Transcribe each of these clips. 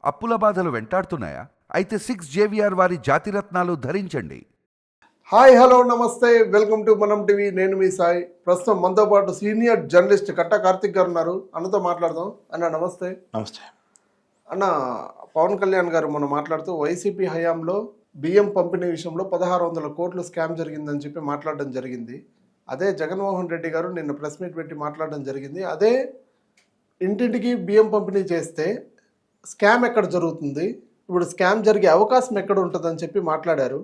అప్పుల బాధలు వెంటాడుతున్నాయా? అయితే 6 JVR వారి జాతిరత్నాలు ధరించండి. హాయ్ హలో నమస్తే, వెల్కమ్ టు మనం టీవీ. నేను మీ సాయి. ప్రస్తుతం మనతో పాటు సీనియర్ జర్నలిస్ట్ కట్ట కార్తిక్ గారు ఉన్నారు. అన్నతో మాట్లాడదాం. అన్న నమస్తే. నమస్తే అన్న, పవన్ కళ్యాణ్ గారు మనం మాట్లాడుతూ వైసీపీ హయాంలో బియ్యం పంపిణీ విషయంలో 1600 కోట్లు స్కామ్ జరిగిందని చెప్పి మాట్లాడడం జరిగింది. అదే జగన్మోహన్ రెడ్డి గారు నిన్న ప్రెస్ మీట్ పెట్టి మాట్లాడడం జరిగింది. అదే ఇంటింటికి బియ్యం పంపిణీ చేస్తే స్కామ్ ఎక్కడ జరుగుతుంది, ఇప్పుడు స్కామ్ జరిగే అవకాశం ఎక్కడ ఉంటుందని చెప్పి మాట్లాడారు.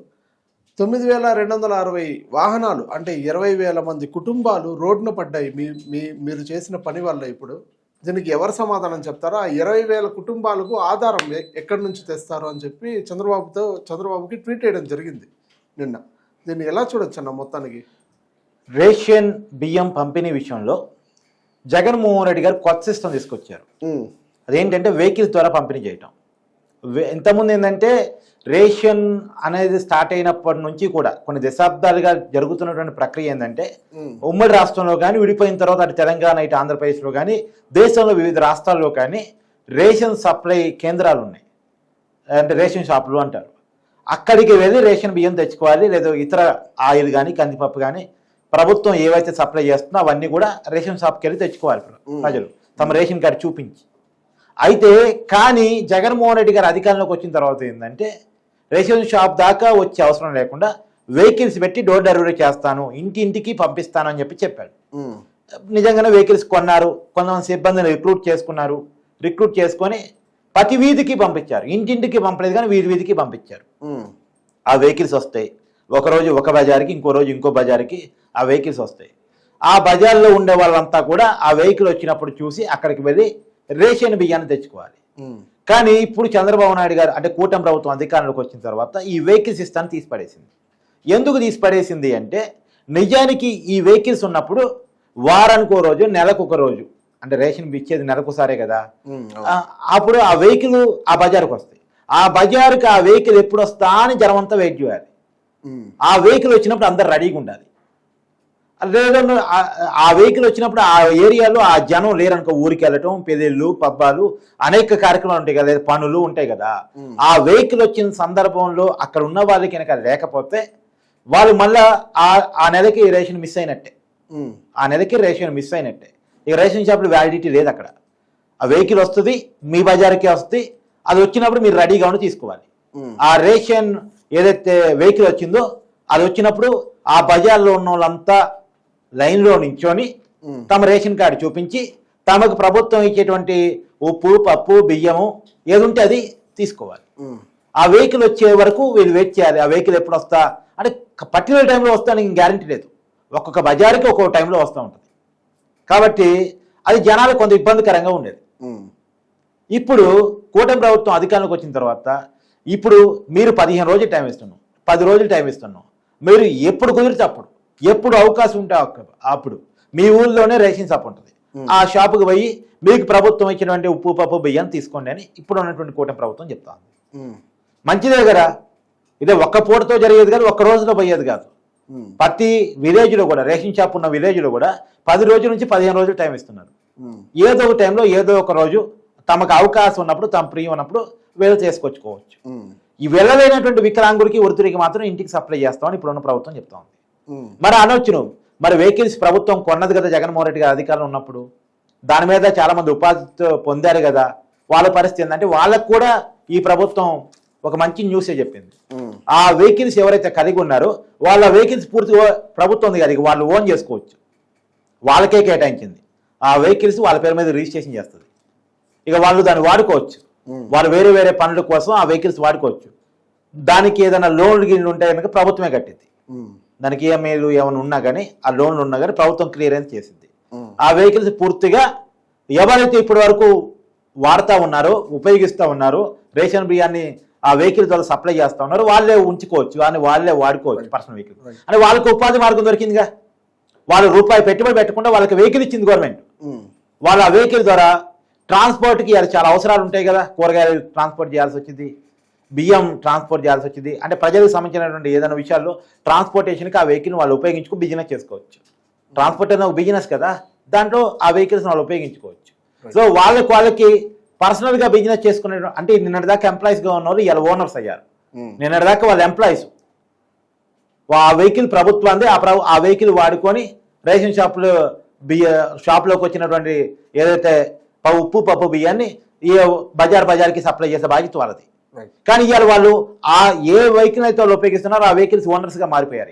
9260 వాహనాలు అంటే 20,000 మంది కుటుంబాలు రోడ్డున పడ్డాయి మీరు చేసిన పని వల్ల. ఇప్పుడు దీనికి ఎవరు సమాధానం చెప్తారో? ఆ 20,000 కుటుంబాలకు ఆధారం ఎక్కడి నుంచి తెస్తారు అని చెప్పి చంద్రబాబుకి ట్వీట్ చేయడం జరిగింది నిన్న. దీన్ని ఎలా చూడొచ్చు అన్న? మొత్తానికి రేషన్ బియ్యం పంపిణీ విషయంలో జగన్మోహన్ రెడ్డి గారు కొత్త సిస్టమ్ తీసుకొచ్చారు. అదేంటంటే వెహికల్స్ ద్వారా పంపిణీ చేయటం. ఇంతకుముందు ఏంటంటే రేషన్ అనేది స్టార్ట్ అయినప్పటి నుంచి కూడా కొన్ని దశాబ్దాలుగా జరుగుతున్నటువంటి ప్రక్రియ ఏంటంటే ఉమ్మడి రాష్ట్రంలో కానీ, విడిపోయిన తర్వాత అటు తెలంగాణ ఇటు ఆంధ్రప్రదేశ్లో కానీ, దేశంలో వివిధ రాష్ట్రాల్లో కానీ రేషన్ సప్లై కేంద్రాలు ఉన్నాయి. అంటే రేషన్ షాపులు అంటారు. అక్కడికి వెళ్ళి రేషన్ బియ్యం తెచ్చుకోవాలి. లేదా ఇతర ఆయిల్ కానీ, కందిపప్పు కానీ ప్రభుత్వం ఏవైతే సప్లై చేస్తుందో అవన్నీ కూడా రేషన్ షాప్కి వెళ్ళి తెచ్చుకోవాలి ప్రజలు తమ రేషన్ కార్డు చూపించి. అయితే కానీ జగన్మోహన్ రెడ్డి గారు అధికారంలోకి వచ్చిన తర్వాత ఏంటంటే రేషన్ షాప్ దాకా వచ్చే అవసరం లేకుండా వెహికల్స్ పెట్టి డోర్ డెలివరీ చేస్తాను, ఇంటింటికి పంపిస్తాను అని చెప్పాడు. నిజంగానే వెహికల్స్ కొన్నారు. కొంతమంది సిబ్బందిని రిక్రూట్ చేసుకొని ప్రతి వీధికి పంపించారు. ఇంటింటికి పంపలేదు కానీ వీధి వీధికి పంపించారు. ఆ వెహికల్స్ వస్తాయి. ఒకరోజు ఒక బజార్కి, ఇంకో రోజు ఇంకో బజార్కి ఆ వెహికల్స్ వస్తాయి. ఆ బజార్లో ఉండే వాళ్ళంతా కూడా ఆ వెహికల్ వచ్చినప్పుడు చూసి అక్కడికి వెళ్ళి రేషన్ బియ్యాన్ని తెచ్చుకోవాలి. కానీ ఇప్పుడు చంద్రబాబు నాయుడు గారు అంటే కూటమి ప్రభుత్వం అధికారంలోకి వచ్చిన తర్వాత ఈ వెహికల్స్ ఇస్తాను తీసిపడేసింది. ఎందుకు తీసిపడేసింది అంటే నిజానికి ఈ వెహికల్స్ ఉన్నప్పుడు వారానికి ఒక రోజు, నెలకు ఒక రోజు, అంటే రేషన్ ఇచ్చేది నెలకోసారే కదా. అప్పుడు ఆ వెహికల్ ఆ బజార్కి వస్తాయి. ఆ బజార్కి ఆ వెహికల్ ఎప్పుడు వస్తా అని జనం అంతా వెయిట్ చేయాలి. ఆ వెహికల్ వచ్చినప్పుడు అందరు రెడీగా ఉండాలి. లేదంటే ఆ వెహికల్ వచ్చినప్పుడు ఆ ఏరియాలో ఆ జనం లేరనుకో, ఊరికి వెళ్ళటం, పెళ్ళిళ్ళు, పబ్బాలు, అనేక కార్యక్రమాలు ఉంటాయి కదా, పనులు ఉంటాయి కదా. ఆ వెహికల్ వచ్చిన సందర్భంలో అక్కడ ఉన్న వాళ్ళకి కనుక లేకపోతే వాళ్ళు మళ్ళా ఆ నెలకి రేషన్ మిస్ అయినట్టే. ఇక రేషన్ షాప్లో వ్యాలిడిటీ లేదు అక్కడ. ఆ వెహికల్ వస్తుంది, మీ బజార్కే వస్తుంది. అది వచ్చినప్పుడు మీరు రెడీగా ఉండి తీసుకోవాలి. ఆ రేషన్ ఏదైతే వెహికల్ వచ్చిందో అది వచ్చినప్పుడు ఆ బజార్లో ఉన్న వాళ్ళంతా లైన్లో నించొని తమ రేషన్ కార్డు చూపించి తమకు ప్రభుత్వం ఇచ్చేటువంటి ఉప్పు, పప్పు, బియ్యము ఏది ఉంటే అది తీసుకోవాలి. ఆ వెహికల్ వచ్చే వరకు వీళ్ళు వెయిట్ చేయాలి. ఆ వెహికల్ ఎప్పుడు వస్తా అంటే పర్టికులర్ టైంలో వస్తానికి గ్యారంటీ లేదు. ఒక్కొక్క బజార్కి ఒక్కొక్క టైంలో వస్తూ ఉంటుంది. కాబట్టి అది జనాలకు కొంత ఇబ్బందికరంగా ఉండేది. ఇప్పుడు కూటమి ప్రభుత్వం అధికారంలోకి వచ్చిన తర్వాత ఇప్పుడు మీరు 15 రోజులు టైం ఇస్తున్నాం, 10 రోజులు టైం ఇస్తున్నాం. మీరు ఎప్పుడు కుదిరితే అప్పుడు, ఎప్పుడు అవకాశం ఉంటే అప్పుడు మీ ఊళ్ళోనే రేషన్ షాప్ ఉంటుంది. ఆ షాపుకి పోయి మీకు ప్రభుత్వం ఇచ్చినటువంటి ఉప్పు, పప్పు, బియ్యం తీసుకోండి అని ఇప్పుడు ఉన్నటువంటి కూటమి ప్రభుత్వం చెప్తాను. మంచిదే కదా. ఇదే ఒక్క పూటతో జరిగేది కాదు, ఒక్క రోజులో పోయేది కాదు. ప్రతి విలేజ్లో కూడా, రేషన్ షాప్ ఉన్న విలేజ్లో కూడా 10 రోజుల నుంచి 15 రోజులు టైం ఇస్తున్నారు. ఏదో ఒక టైంలో ఏదో ఒక రోజు తమకు అవకాశం ఉన్నప్పుడు, తమ ప్రియం ఉన్నప్పుడు వీళ్ళు చేసుకొచ్చుకోవచ్చు. ఈ వెళ్ళలేనటువంటి వికలాంగుడికి, వృద్ధుడికి మాత్రం ఇంటికి సప్లై చేస్తామని ఇప్పుడున్న ప్రభుత్వం చెప్తా ఉంది. మరి అనొచ్చు నువ్వు, మరి వెహికల్స్ ప్రభుత్వం కొన్నది కదా జగన్మోహన్ రెడ్డి గారు అధికారంలో ఉన్నప్పుడు, దాని మీద చాలా మంది ఉపాధి పొందారు కదా. వాళ్ళ పరిస్థితి ఏంటంటే వాళ్ళకు కూడా ఈ ప్రభుత్వం ఒక మంచి న్యూసే చెప్పింది. ఆ వెహికల్స్ ఎవరైతే కలిగి ఉన్నారో వాళ్ళ వెహికల్స్ పూర్తిగా ప్రభుత్వం ఉంది కదా, వాళ్ళు ఓన్ చేసుకోవచ్చు. వాళ్ళకే కేటాయించింది. ఆ వెహికల్స్ వాళ్ళ పేరు మీద రిజిస్ట్రేషన్ చేస్తుంది. ఇక వాళ్ళు దాన్ని వాడుకోవచ్చు. వాళ్ళు వేరే వేరే పనుల కోసం ఆ వెహికల్స్ వాడుకోవచ్చు. దానికి ఏదైనా లోన్లు గిన్లు ఉంటే కనుక ప్రభుత్వమే కట్టింది. దానికి ఈఎంఐలు ఏమైనా ఉన్నా కానీ, ఆ లోన్లు ఉన్నా కానీ ప్రభుత్వం క్లియరెన్స్ చేసింది. ఆ వెహికల్స్ పూర్తిగా ఎవరైతే ఇప్పటి వరకు వాడుతూ ఉన్నారో, ఉపయోగిస్తూ ఉన్నారో, రేషన్ బియ్యాన్ని ఆ వెహికల్ ద్వారా సప్లై చేస్తూ ఉన్నారో వాళ్ళే ఉంచుకోవచ్చు, వాళ్ళే వాడుకోవచ్చు. పర్సనల్ వెహికల్ అంటే వాళ్ళకి ఉపాధి మార్గం దొరికిందిగా. వాళ్ళు రూపాయి పెట్టుబడి పెట్టకుండా వాళ్ళకి వెహికల్ ఇచ్చింది గవర్నమెంట్. వాళ్ళు ఆ వెహికల్ ద్వారా ట్రాన్స్పోర్ట్కి చాలా అవసరాలు ఉంటాయి కదా. కూరగాయలు ట్రాన్స్పోర్ట్ చేయాల్సి వచ్చింది, బియ్యం ట్రాన్స్పోర్ట్ చేయాల్సి వచ్చింది. అంటే ప్రజలకు సంబంధించినటువంటి ఏదైనా విషయాల్లో ట్రాన్స్పోర్టేషన్కి ఆ వెహికల్ని వాళ్ళు ఉపయోగించుకు బిజినెస్ చేసుకోవచ్చు. ట్రాన్స్పోర్ట్ అనేది ఒక బిజినెస్ కదా, దాంట్లో ఆ వెహికల్స్ వాళ్ళు ఉపయోగించుకోవచ్చు. సో వాళ్ళకి పర్సనల్గా బిజినెస్ చేసుకునే అంటే నిన్నటిదాకా ఎంప్లాయీస్గా ఉన్నవాళ్ళు ఇలా ఓనర్స్ అయ్యారు. నిన్నటిదాకా వాళ్ళ ఎంప్లాయీస్ ఆ వెహికల్ ప్రభుత్వాన్ని ఆ వెహికల్ వాడుకొని రేషన్ షాప్లోకి వచ్చినటువంటి ఏదైతే ఉప్పు పప్పు బియ్యాన్ని ఈ బజార్కి సప్లై చేసే బాధ్యత వాళ్ళది. కానీ ఇవాళ వాళ్ళు ఆ ఏ వెహికల్ అయితే వాళ్ళు ఉపయోగిస్తున్నారో ఆ వెహికల్స్ ఓనర్స్గా మారిపోయారు.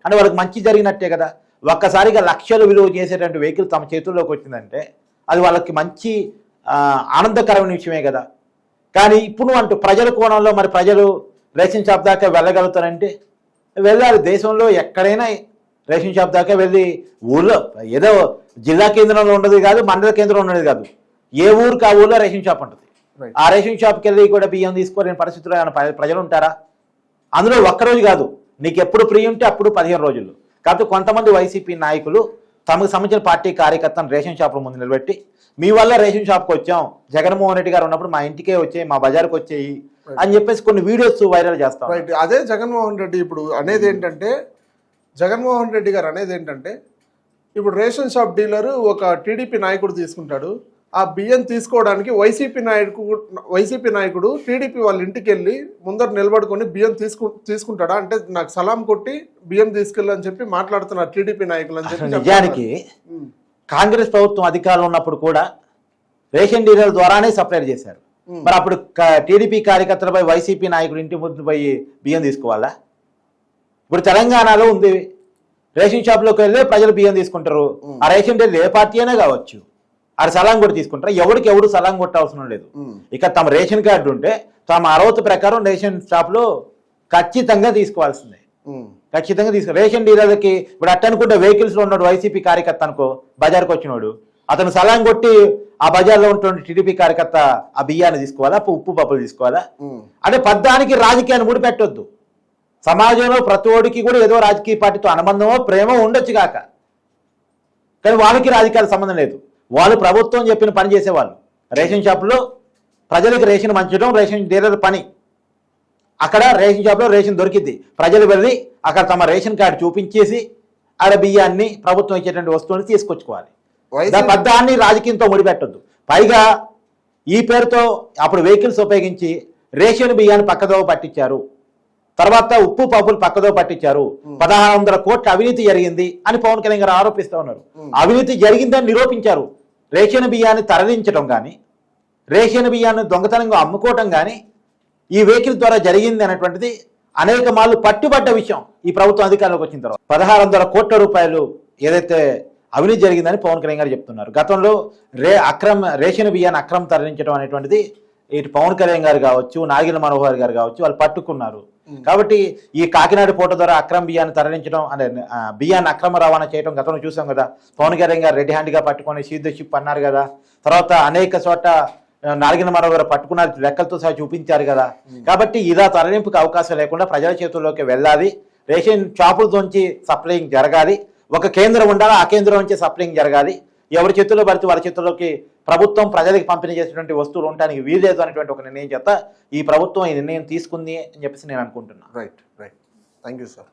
అంటే వాళ్ళకి మంచి జరిగినట్టే కదా. ఒక్కసారిగా లక్షలు విలువ చేసేటువంటి వెహికల్ తమ చేతుల్లోకి వచ్చిందంటే అది వాళ్ళకి మంచి ఆనందకరమైన విషయమే కదా. కానీ ఇప్పుడు అంటూ ప్రజల కోణంలో మరి ప్రజలు రేషన్ షాప్ దాకా వెళ్ళగలుగుతారంటే వెళ్ళాలి. దేశంలో ఎక్కడైనా రేషన్ షాప్ దాకా వెళ్ళి ఊళ్ళో ఏదో జిల్లా కేంద్రంలో ఉండదు కాదు, మండల కేంద్రంలో ఉండదు కాదు, ఏ ఊరికి ఆ ఊళ్ళో రేషన్ షాప్ ఉంటుంది. ఆ రేషన్ షాప్కి వెళ్ళి కూడా బియ్యం తీసుకోలేని పరిస్థితుల్లో ఏమైనా ప్రజలు ఉంటారా? అందులో ఒక్కరోజు కాదు, నీకు ఎప్పుడు ఫ్రీ ఉంటే అప్పుడు 15 రోజులు. కాబట్టి కొంతమంది వైసీపీ నాయకులు తమకు సంబంధించిన పార్టీ కార్యకర్తను రేషన్ షాపుల ముందు నిలబెట్టి మీ వల్ల రేషన్ షాప్కి వచ్చాం, జగన్మోహన్ రెడ్డి గారు ఉన్నప్పుడు మా ఇంటికే వచ్చాయి, మా బజార్కి వచ్చాయి అని చెప్పేసి కొన్ని వీడియోస్ వైరల్ చేస్తాం. అదే జగన్మోహన్ రెడ్డి ఇప్పుడు అనేది ఏంటంటే, జగన్మోహన్ రెడ్డి గారు అనేది ఏంటంటే, ఇప్పుడు రేషన్ షాప్ డీలరు ఒక టీడీపీ నాయకుడు తీసుకుంటాడు, ఆ బియ్యం తీసుకోవడానికి వైసీపీ నాయకుడు టీడీపీ వాళ్ళ ఇంటికి వెళ్ళి ముందర నిలబడుకొని బియ్యం తీసుకుంటాడా అంటే నాకు సలాం కొట్టి బియ్యం తీసుకెళ్ళని చెప్పి మాట్లాడుతున్నారు టీడీపీ నాయకులు అని చెప్పి. నిజానికి కాంగ్రెస్ ప్రభుత్వం అధికారంలో ఉన్నప్పుడు కూడా రేషన్ డీలర్ ద్వారానే సప్లై చేశారు. మరి అప్పుడు టీడీపీ కార్యకర్తలపై వైసీపీ నాయకుడు ఇంటి ముందు పోయి బియ్యం తీసుకోవాలా? ఇప్పుడు తెలంగాణలో ఉంది, రేషన్ షాప్లోకి వెళ్ళి ప్రజలు బియ్యం తీసుకుంటారు. ఆ రేషన్ డీలర్ ఏ పార్టీ అయినా కావచ్చు, అది సలాం కూడా తీసుకుంటారు. ఎవడు సలాం కొట్టవసరం లేదు. ఇక తమ రేషన్ కార్డు ఉంటే తమ అర్హత ప్రకారం రేషన్ షాప్లో ఖచ్చితంగా తీసుకోవాల్సిందే. ఖచ్చితంగా రేషన్ డీలర్లకి ఇప్పుడు అట్టనుకుంటే వెహికల్స్లో ఉన్నాడు వైసీపీ కార్యకర్త అనుకో, బజార్కి వచ్చినాడు, అతను సలాం కొట్టి ఆ బజార్లో ఉన్నటువంటి టీడీపీ కార్యకర్త ఆ బియ్యాన్ని తీసుకోవాలా, ఉప్పు పప్పులు తీసుకోవాలా? అంటే పద్దానికి రాజకీయాన్ని ముడిపెట్టొద్దు. సమాజంలో ప్రతి ఒడికి కూడా ఏదో రాజకీయ పార్టీతో అనుబంధమో ప్రేమో ఉండొచ్చు కాక, కానీ వాళ్ళకి రాజకీయాల సంబంధం లేదు. వాళ్ళు ప్రభుత్వం చెప్పిన పని చేసేవాళ్ళు. రేషన్ షాపులో ప్రజలకు రేషన్ పంచడం రేషన్ డీలర్ పని. అక్కడ రేషన్ షాప్లో రేషన్ దొరికింది, ప్రజలు వెళ్ళి అక్కడ తమ రేషన్ కార్డు చూపించేసి ఆడ బియ్యాన్ని ప్రభుత్వం ఇచ్చేటువంటి వస్తువుని తీసుకొచ్చుకోవాలి. పద్దాన్ని రాజకీయంతో ముడిపెట్టొద్దు. పైగా ఈ పేరుతో అప్పుడు వెహికల్స్ ఉపయోగించి రేషన్ బియ్యాన్ని పక్కదోవ పట్టించారు, తర్వాత ఉప్పు పప్పులు పక్కదో పట్టించారు, 1600 కోట్ల అవినీతి జరిగింది అని పవన్ కళ్యాణ్ గారు ఆరోపిస్తూ ఉన్నారు. అవినీతి జరిగిందని నిరూపించారు. రేషన్ బియ్యాన్ని తరలించడం కానీ, రేషన్ బియ్యాన్ని దొంగతనంగా అమ్ముకోవటం కానీ ఈ వెహికల్ ద్వారా జరిగింది అనేటువంటిది అనేక మార్లు పట్టుబడ్డ విషయం ఈ ప్రభుత్వం అధికారంలోకి వచ్చిన తర్వాత. 1600 కోట్ల రూపాయలు ఏదైతే అవినీతి జరిగిందని పవన్ కళ్యాణ్ గారు చెప్తున్నారు. గతంలో రేషన్ బియ్యాన్ని అక్రమం తరలించడం అనేటువంటిది ఇటు పవన్ కళ్యాణ్ గారు కావచ్చు, నాగిల మనోహర్ గారు కావచ్చు, వాళ్ళు పట్టుకున్నారు. కాబట్టి ఈ కాకినాడ పోట ద్వారా అక్రమ బియ్యాన్ని తరలించడం అంటే బియ్యాన్ని అక్రమ రవాణా చేయడం గతంలో చూసాం కదా. పవన్ కళ్యాణ్ గారు రెడ్ హ్యాండ్గా పట్టుకొని షిప్ అన్నారు కదా. తర్వాత అనేక చోట నాగిల మనోహర్ గారు పట్టుకున్నారు, లెక్కలతో సహా చూపించారు కదా. కాబట్టి ఇలా తరలింపుకి అవకాశం లేకుండా ప్రజల చేతుల్లోకి వెళ్ళాలి, రేషన్ షాపులతోంచి సప్లయింగ్ జరగాలి, ఒక కేంద్రం ఉండాలి, ఆ కేంద్రం నుంచి సప్లయింగ్ జరగాలి. ఎవరి చేతుల్లో పడితే వారి చేతుల్లోకి ప్రభుత్వం ప్రజలకు పంపిణీ చేసేటువంటి వస్తువులు ఉండడానికి వీల్లేదు అనేటువంటి ఒక నిర్ణయం చేత ఈ ప్రభుత్వం ఈ నిర్ణయం తీసుకుంది అని చెప్పేసి నేను అనుకుంటున్నాను. రైట్. Thank you sir.